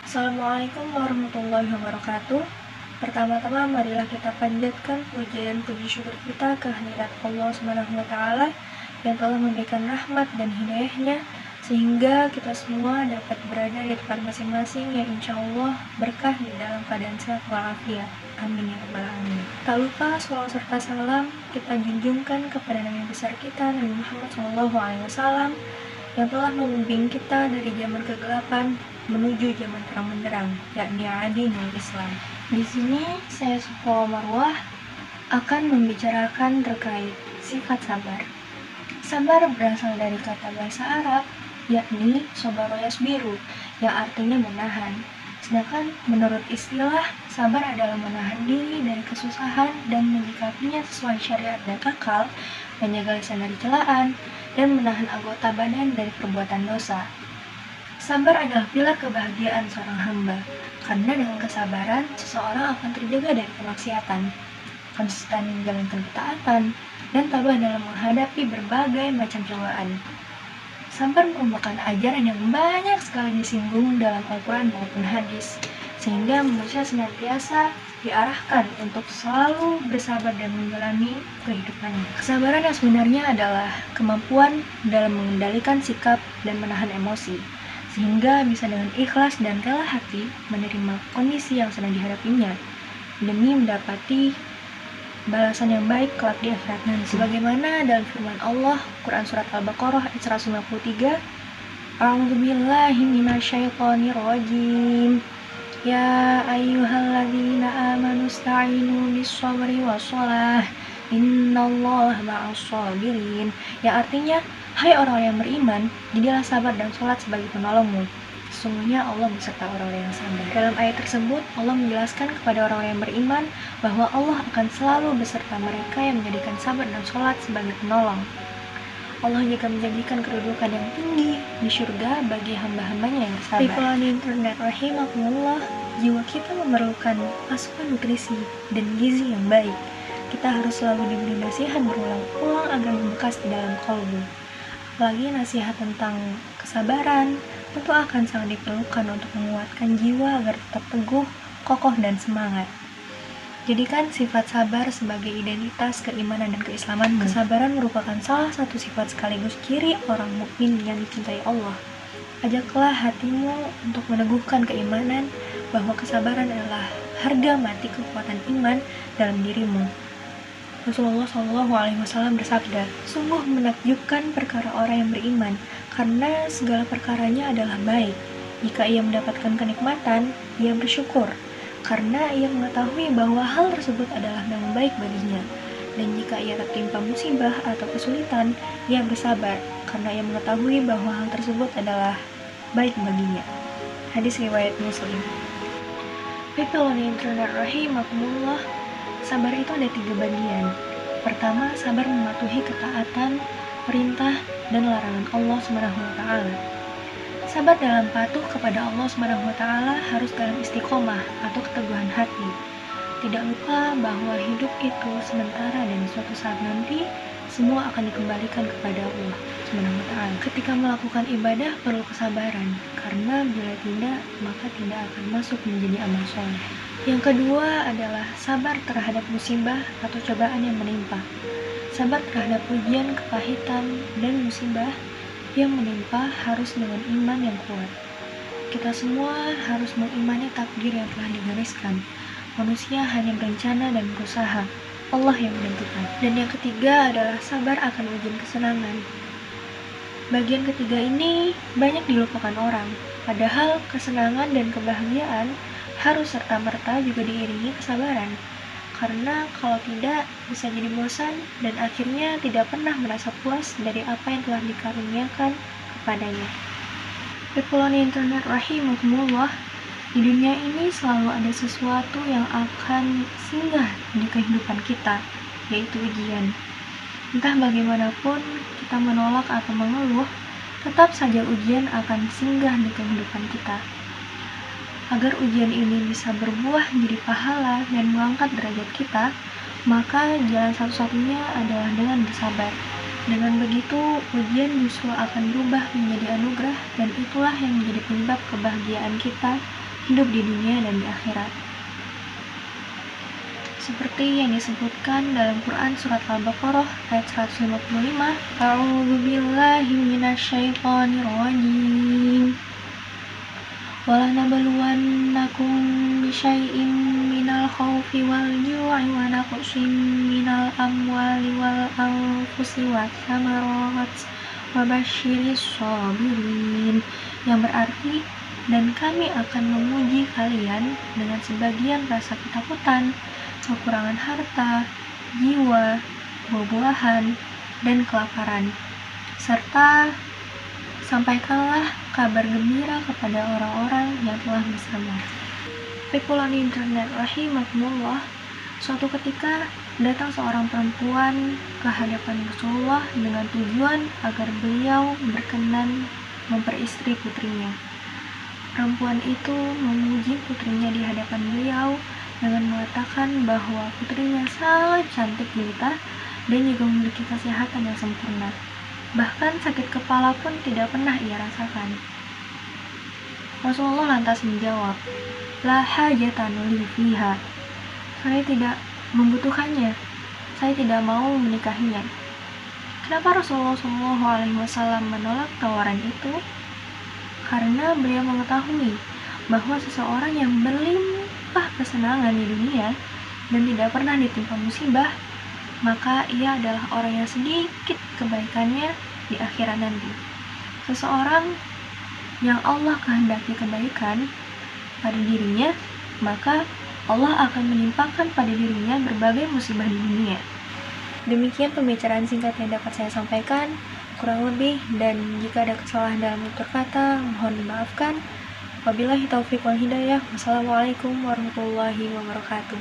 Assalamualaikum warahmatullahi wabarakatuh. Pertama-tama marilah kita panjatkan puja dan puji syukur kita kehadirat Allah Subhanahu wa taala yang telah memberikan rahmat dan hidayahnya sehingga kita semua dapat berada di tempat masing-masing yang insya Allah berkah di dalam keadaan sehat walafiat. Amin ya rabbal alamin. Tak lupa salawat serta salam kita junjungkan kepada Nabi besar kita Nabi Muhammad SAW yang telah membimbing kita dari zaman kegelapan menuju zaman terang benderang, yakni Adinul Islam. Di sini saya Sufa Marwah akan membicarakan terkait sifat sabar. Sabar berasal dari kata bahasa Arab, yakni sabara yasbiru, yang artinya menahan. Sedangkan menurut istilah, sabar adalah menahan diri dari kesusahan dan menyikapinya sesuai syariat dan akal, menjaga lisan dari celaan, dan menahan anggota badan dari perbuatan dosa. Sabar adalah pilar kebahagiaan seorang hamba, karena dengan kesabaran, seseorang akan terjaga dari kemaksiatan, konsisten menjalankan ketaatan, dan tabah dalam menghadapi berbagai macam cobaan. Sabar merupakan ajaran yang banyak sekali disinggung dalam Al-Quran maupun hadis, sehingga manusia senantiasa diarahkan untuk selalu bersabar dan menjalani kehidupannya. Kesabaran yang sebenarnya adalah kemampuan dalam mengendalikan sikap dan menahan emosi, sehingga bisa dengan ikhlas dan rela hati menerima kondisi yang sedang dihadapinya, demi mendapati balasan yang baik kelak di akhirat nanti. Sebagaimana dalam firman Allah, Quran Surat Al-Baqarah ayat 153, A'udzubillahi minasyaitonirrajim. Ya ayyuhalladzina amanu sta'inu bis-sabri was-shalah. Innallaha ma'as-sabirin. Yang artinya, hai orang yang beriman, jadilah sabar dan sholat sebagai penolongmu. Sesungguhnya Allah beserta orang-orang yang sabar. Dalam ayat tersebut, Allah menjelaskan kepada orang-orang yang beriman bahwa Allah akan selalu beserta mereka yang menjadikan sabar dan sholat sebagai penolong. Allah juga menjanjikan kedudukan yang tinggi di surga bagi hamba-hambanya yang bersabar. People on internet, rahimahumullah, jiwa kita memerlukan asupan nutrisi dan gizi yang baik. Kita harus selalu diberi nasihat berulang-ulang agar membekas di dalam kalbu. Apalagi nasihat tentang kesabaran tentu akan sangat diperlukan untuk menguatkan jiwa agar tetap teguh, kokoh, dan semangat. Jadikan sifat sabar sebagai identitas keimanan dan keislaman. Kesabaran merupakan salah satu sifat sekaligus ciri orang mukmin yang dicintai Allah. Ajaklah hatimu untuk meneguhkan keimanan bahwa kesabaran adalah harga mati kekuatan iman dalam dirimu. Rasulullah SAW bersabda, sungguh menakjubkan perkara orang yang beriman, karena segala perkaranya adalah baik. Jika ia mendapatkan kenikmatan, ia bersyukur, karena ia mengetahui bahwa hal tersebut adalah yang baik baginya. Dan jika ia tertimpa musibah atau kesulitan, ia bersabar, karena ia mengetahui bahwa hal tersebut adalah baik baginya. Hadis riwayat Muslim. People on the internet rahimahumullah, sabar itu ada 3 bagian. Pertama, sabar mematuhi ketaatan, perintah, dan larangan Allah SWT. Sabar dalam patuh kepada Allah SWT harus dalam istiqomah atau keteguhan hati. Tidak lupa bahwa hidup itu sementara dan suatu saat nanti semua akan dikembalikan kepada Allah SWT. Ketika melakukan ibadah perlu kesabaran, karena bila tidak maka tidak akan masuk menjadi amal soleh. Yang kedua adalah sabar terhadap musibah atau cobaan yang menimpa. Sabar terhadap ujian, kepahitan, dan musibah yang menimpa harus dengan iman yang kuat. Kita semua harus mengimani takdir yang telah digariskan. Manusia hanya berencana dan berusaha, Allah yang menentukan. Dan yang ketiga adalah sabar akan ujian kesenangan. Bagian ketiga ini banyak dilupakan orang, padahal kesenangan dan kebahagiaan harus serta-merta juga diiringi kesabaran. Karena kalau tidak, bisa jadi bosan dan akhirnya tidak pernah merasa puas dari apa yang telah dikaruniakan kepadanya. People on internet rahimahumullah, di dunia ini selalu ada sesuatu yang akan singgah di kehidupan kita, yaitu ujian. Entah bagaimanapun kita menolak atau mengeluh, tetap saja ujian akan singgah di kehidupan kita. Agar ujian ini bisa berbuah jadi pahala dan mengangkat derajat kita, maka jalan satu-satunya adalah dengan bersabar. Dengan begitu, ujian justru akan berubah menjadi anugerah, dan itulah yang menjadi penyebab kebahagiaan kita hidup di dunia dan di akhirat. Seperti yang disebutkan dalam Quran surat Al-Baqarah ayat 155, A'udzu billahi minasyaitonir rajim. وَلَنَبْلُوَنَّكُمْ بِشَيْءٍ مِّنَ الْخَوْفِ وَالْجُوعِ وَنَقْصٍ مِّنَ الْأَمْوَالِ وَالْأَنفُسِ وَالثَّمَرَاتِ وَبَشِّرِ الصَّابِرِينَ, yang berarti, dan kami akan menguji kalian dengan sebagian rasa ketakutan, kekurangan harta, jiwa, buah-buahan, dan kelaparan, serta sampaikanlah kabar gembira kepada orang-orang yang telah bersabar. People on internet rahimakumullah, suatu ketika datang seorang perempuan ke hadapan Rasulullah dengan tujuan agar beliau berkenan memperistri putrinya. Perempuan itu memuji putrinya di hadapan beliau dengan mengatakan bahwa putrinya sangat cantik jelita dan juga memiliki kesehatan yang sempurna. Bahkan sakit kepala pun tidak pernah ia rasakan. Rasulullah lantas menjawab, La hajatan li fiha. Saya tidak membutuhkannya. Saya tidak mau menikahinya. Kenapa Rasulullah SAW menolak tawaran itu? Karena beliau mengetahui bahwa seseorang yang berlimpah kesenangan di dunia dan tidak pernah ditimpa musibah, maka ia adalah orang yang sedikit kebaikannya di akhirat nanti. Seseorang yang Allah kehendaki kebaikan pada dirinya, maka Allah akan menimpakan pada dirinya berbagai musibah di dunia. Demikian pembicaraan singkat yang dapat saya sampaikan, kurang lebih, dan jika ada kesalahan dalam tutur kata, mohon dimaafkan. Wabillahi taufiq wal hidayah. Wassalamualaikum warahmatullahi wabarakatuh.